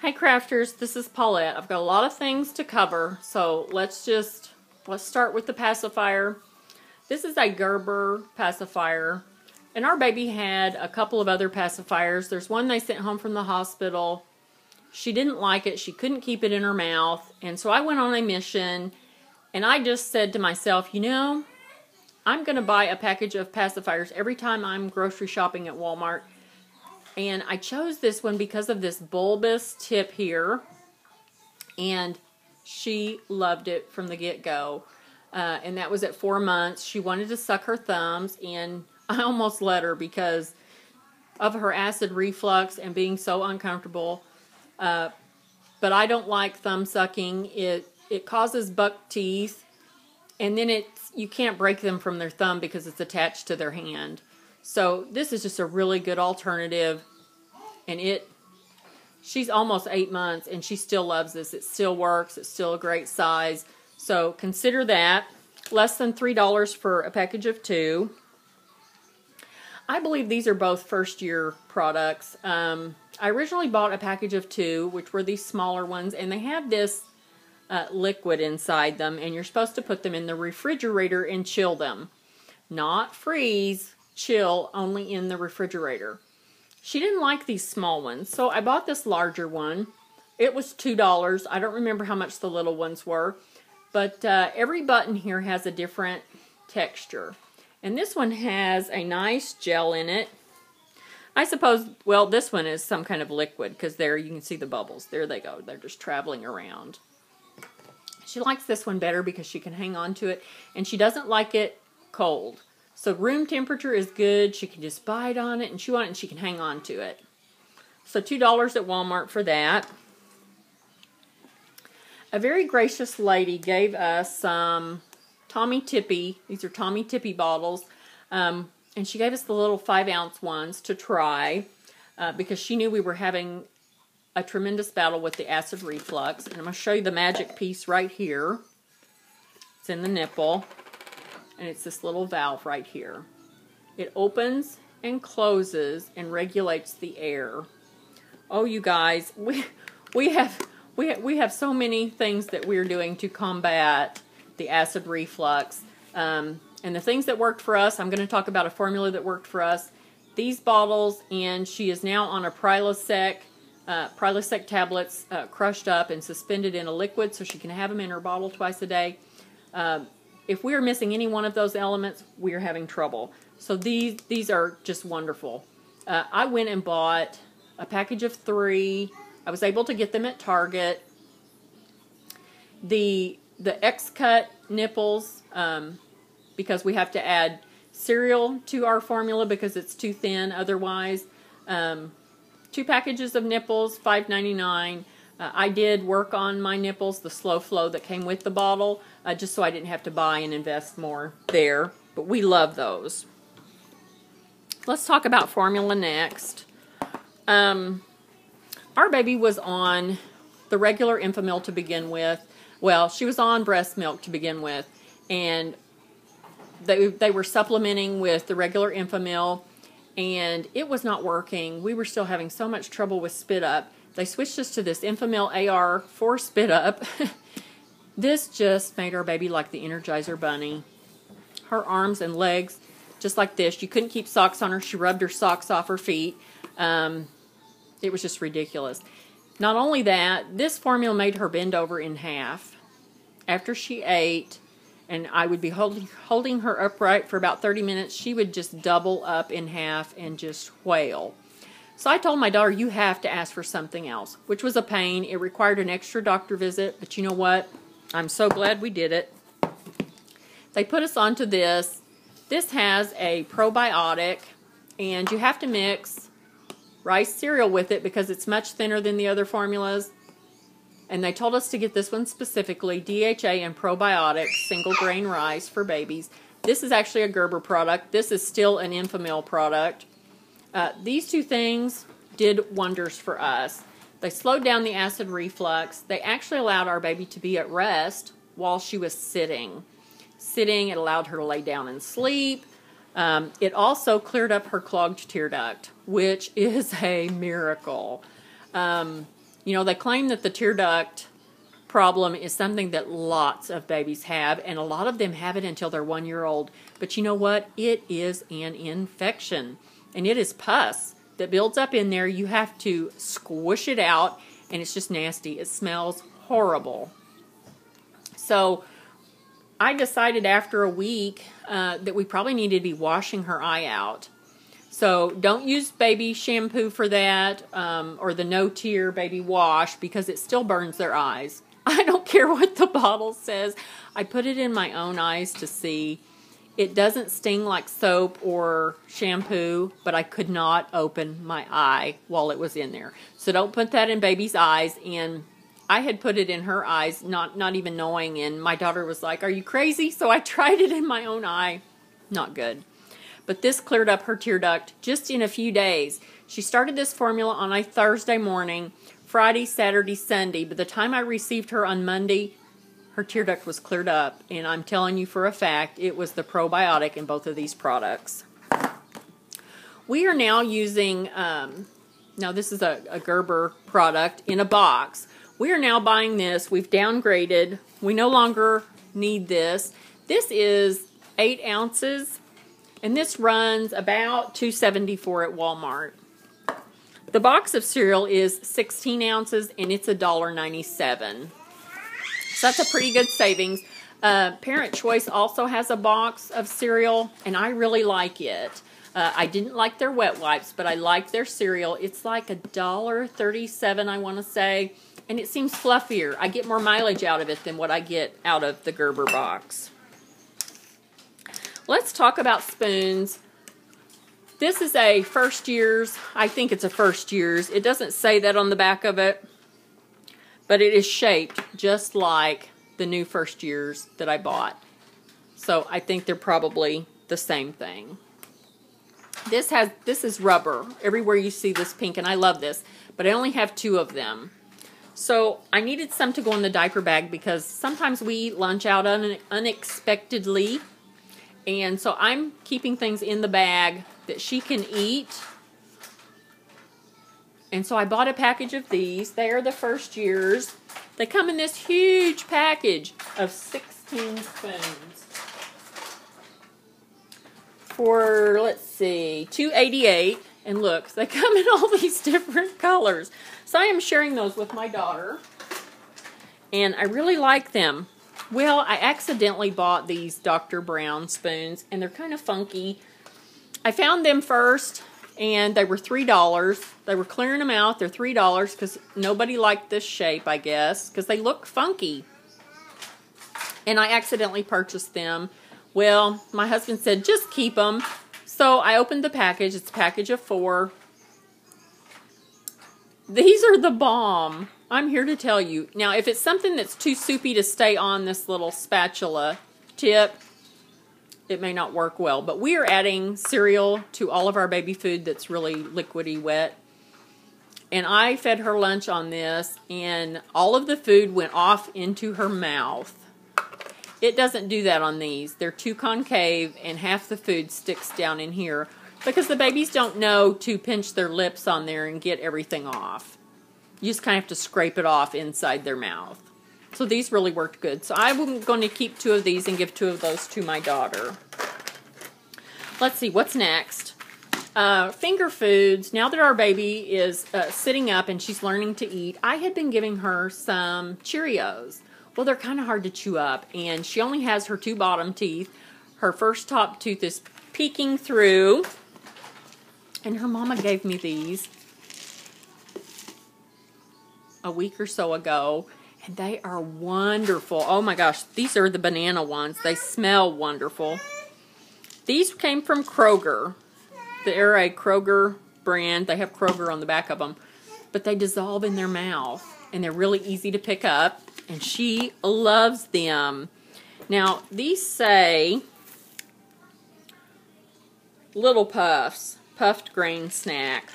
Hi crafters, this is Paulette. I've got a lot of things to cover, so let's start with the pacifier. This is a Gerber pacifier, and our baby had a couple of other pacifiers. There's one they sent home from the hospital. She didn't like it. She couldn't keep it in her mouth, and so I went on a mission, and I just said to myself, you know, I'm going to buy a package of pacifiers every time I'm grocery shopping at Walmart. And I chose this one because of this bulbous tip here. And she loved it from the get-go. And that was at 4 months. She wanted to suck her thumbs. And I almost let her because of her acid reflux and being so uncomfortable. But I don't like thumb sucking. It causes buck teeth. And then you can't break them from their thumb because it's attached to their hand. So this is just a really good alternative, and she's almost 8 months and she still loves this. It still works. It's still a great size. So consider that. Less than $3 for a package of 2. I believe these are both first-year products. I originally bought a package of 2, which were these smaller ones, and they have this liquid inside them, and you're supposed to put them in the refrigerator and chill them. Not freeze. Chill, only in the refrigerator. She didn't like these small ones, so I bought this larger one. It was $2. I don't remember how much the little ones were, but every button here has a different texture. And this one has a nice gel in it. I suppose, well, this one is some kind of liquid, because there you can see the bubbles. There they go. They're just traveling around. She likes this one better because she can hang on to it, and she doesn't like it cold. So room temperature is good. She can just bite on it and chew on it, and she can hang on to it. So $2 at Walmart for that. A very gracious lady gave us some Tommy Tippy. These are Tommy Tippy bottles. And she gave us the little 5-ounce ones to try because she knew we were having a tremendous battle with the acid reflux. And I'm going to show you the magic piece right here. It's in the nipple. And it's this little valve right here. It opens and closes and regulates the air. Oh, you guys, we have so many things that we're doing to combat the acid reflux. And the things that worked for us, I'm going to talk about a formula that worked for us. These bottles, and she is now on a Prilosec tablets crushed up and suspended in a liquid so she can have them in her bottle twice a day. If we are missing any one of those elements, we are having trouble. So these are just wonderful. I went and bought a package of 3. I was able to get them at Target. The X-Cut nipples, because we have to add cereal to our formula because it's too thin otherwise. 2 packages of nipples, $5.99. I did work on my nipples, the slow flow that came with the bottle, just so I didn't have to buy and invest more there. But we love those. Let's talk about formula next. Our baby was on the regular Enfamil to begin with. Well, she was on breast milk to begin with. And they were supplementing with the regular Enfamil. And it was not working. We were still having so much trouble with spit up. They switched us to this Enfamil AR for spit up. This just made our baby like the Energizer Bunny. Her arms and legs, just like this. You couldn't keep socks on her. She rubbed her socks off her feet. It was just ridiculous. Not only that, this formula made her bend over in half. After she ate, and I would be holding her upright for about 30 minutes, she would just double up in half and just wail. So I told my daughter, you have to ask for something else, which was a pain. It required an extra doctor visit, but you know what? I'm so glad we did it. They put us onto this. This has a probiotic, and you have to mix rice cereal with it because it's much thinner than the other formulas. And they told us to get this one specifically, DHA and probiotic, single grain rice for babies. This is actually a Gerber product. This is still an Enfamil product. These 2 things did wonders for us. They slowed down the acid reflux. They actually allowed our baby to be at rest while she was sitting. It allowed her to lay down and sleep. It also cleared up her clogged tear duct, which is a miracle. You know, they claim that the tear duct problem is something that lots of babies have, and a lot of them have it until they're 1 year old. But you know what? It is an infection, and it is pus that builds up in there. You have to squish it out, and it's just nasty. It smells horrible. So I decided after a week that we probably needed to be washing her eye out. So don't use baby shampoo for that, or the no tear baby wash, because it still burns their eyes. I don't care what the bottle says. I put it in my own eyes to see. It doesn't sting like soap or shampoo, but I could not open my eye while it was in there. So don't put that in baby's eyes. And I had put it in her eyes, not even knowing, and my daughter was like, "Are you crazy?" So I tried it in my own eye. Not good. But this cleared up her tear duct just in a few days. She started this formula on a Thursday morning, Friday, Saturday, Sunday. By the time I received her on Monday, her tear duct was cleared up. And I'm telling you for a fact, it was the probiotic in both of these products. We are now using, now this is a Gerber product in a box. We are now buying this. We've downgraded. We no longer need this. This is 8 ounces. And this runs about $2.74 at Walmart. The box of cereal is 16 ounces, and it's $1.97. So that's a pretty good savings. Parent Choice also has a box of cereal, and I really like it. I didn't like their wet wipes, but I like their cereal. It's like $1.37, I want to say, and it seems fluffier. I get more mileage out of it than what I get out of the Gerber box. Let's talk about spoons. This is a first year's. I think it's a first year's. It doesn't say that on the back of it, but it is shaped just like the new first year's that I bought. So I think they're probably the same thing. This is rubber. Everywhere you see this pink, and I love this, but I only have 2 of them. So I needed some to go in the diaper bag because sometimes we eat lunch out unexpectedly. And so I'm keeping things in the bag that she can eat. And so I bought a package of these. They are the first year's. They come in this huge package of 16 spoons. For, let's see, $2.88. And look, they come in all these different colors. So I am sharing those with my daughter. And I really like them. Well, I accidentally bought these Dr. Brown spoons, and they're kind of funky. I found them first, and they were $3. They were clearing them out. They're $3 because nobody liked this shape, I guess, because they look funky. And I accidentally purchased them. Well, my husband said, just keep them. So I opened the package. It's a package of 4. These are the bomb. I'm here to tell you. Now, if it's something that's too soupy to stay on this little spatula tip, it may not work well. But we are adding cereal to all of our baby food that's really liquidy wet. And I fed her lunch on this, and all of the food went off into her mouth. It doesn't do that on these. They're too concave, and half the food sticks down in here because the babies don't know to pinch their lips on there and get everything off. You just kind of have to scrape it off inside their mouth. So these really worked good. So I'm going to keep 2 of these and give 2 of those to my daughter. Let's see, what's next? Finger foods. Now that our baby is sitting up and she's learning to eat, I had been giving her some Cheerios. Well, they're kind of hard to chew up, and she only has her 2 bottom teeth. Her first top tooth is peeking through, and her mama gave me these a week or so ago, and they are wonderful. Oh my gosh, these are the banana ones. They smell wonderful. These came from Kroger. They're a Kroger brand. They have Kroger on the back of them, but they dissolve in their mouth, and they're really easy to pick up, and she loves them. Now, these say Little Puffs, puffed grain snack.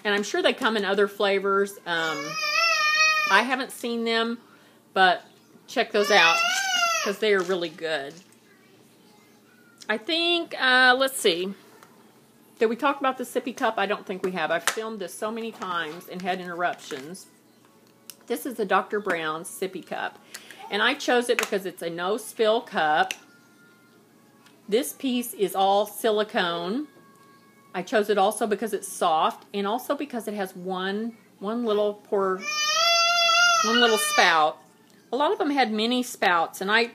And I'm sure they come in other flavors. I haven't seen them, but check those out because they are really good. I think, let's see. Did we talk about the Sippee Cup? I don't think we have. I've filmed this so many times and had interruptions. This is the Dr. Brown's Sippee Cup. And I chose it because it's a no-spill cup. This piece is all silicone. I chose it also because it's soft and also because it has one little spout. A lot of them had mini spouts, and I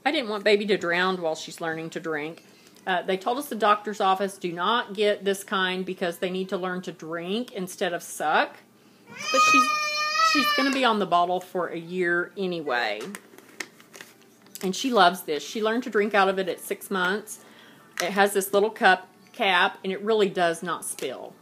didn't want baby to drown while she's learning to drink. They told us the doctor's office, do not get this kind because they need to learn to drink instead of suck. But she's going to be on the bottle for a year anyway. And she loves this. She learned to drink out of it at 6 months. It has this little cap, and it really does not spill.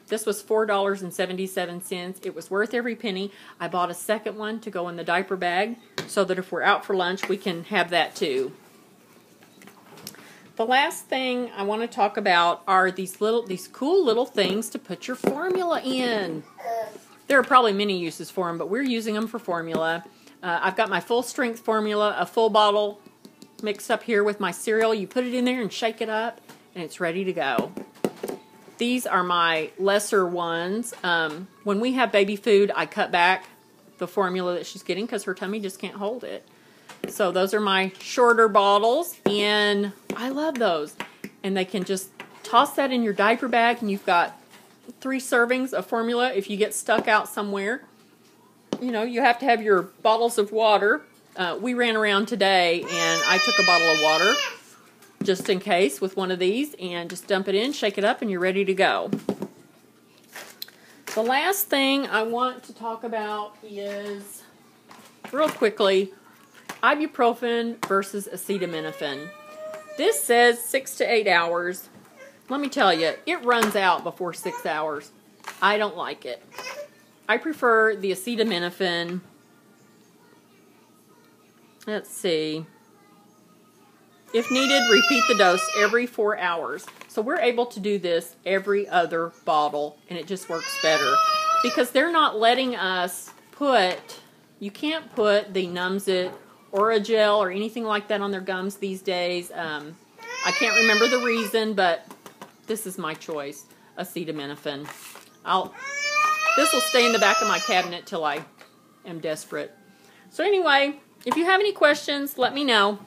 This was $4.77. It was worth every penny. I bought a second one to go in the diaper bag so that if we're out for lunch, we can have that too. The last thing I want to talk about are these cool little things to put your formula in. There are probably many uses for them, but we're using them for formula. I've got my full strength formula, a full bottle mixed up here with my cereal. You put it in there and shake it up, and it's ready to go. These are my lesser ones. When we have baby food, I cut back the formula that she's getting because her tummy just can't hold it. So those are my shorter bottles, and I love those. And they can just toss that in your diaper bag, and you've got 3 servings of formula if you get stuck out somewhere. You know, you have to have your bottles of water. We ran around today, and I took a bottle of water just in case with one of these, and just dump it in, shake it up, and you're ready to go. The last thing I want to talk about is, real quickly, ibuprofen versus acetaminophen. This says 6 to 8 hours. Let me tell you, it runs out before 6 hours. I don't like it. I prefer the acetaminophen. Let's see. If needed, repeat the dose every 4 hours. So we're able to do this every other bottle, and it just works better. Because they're not letting us put, you can't put the Numsit Oragel or anything like that on their gums these days. I can't remember the reason, but this is my choice, acetaminophen. This will stay in the back of my cabinet till I am desperate. So anyway, if you have any questions, let me know.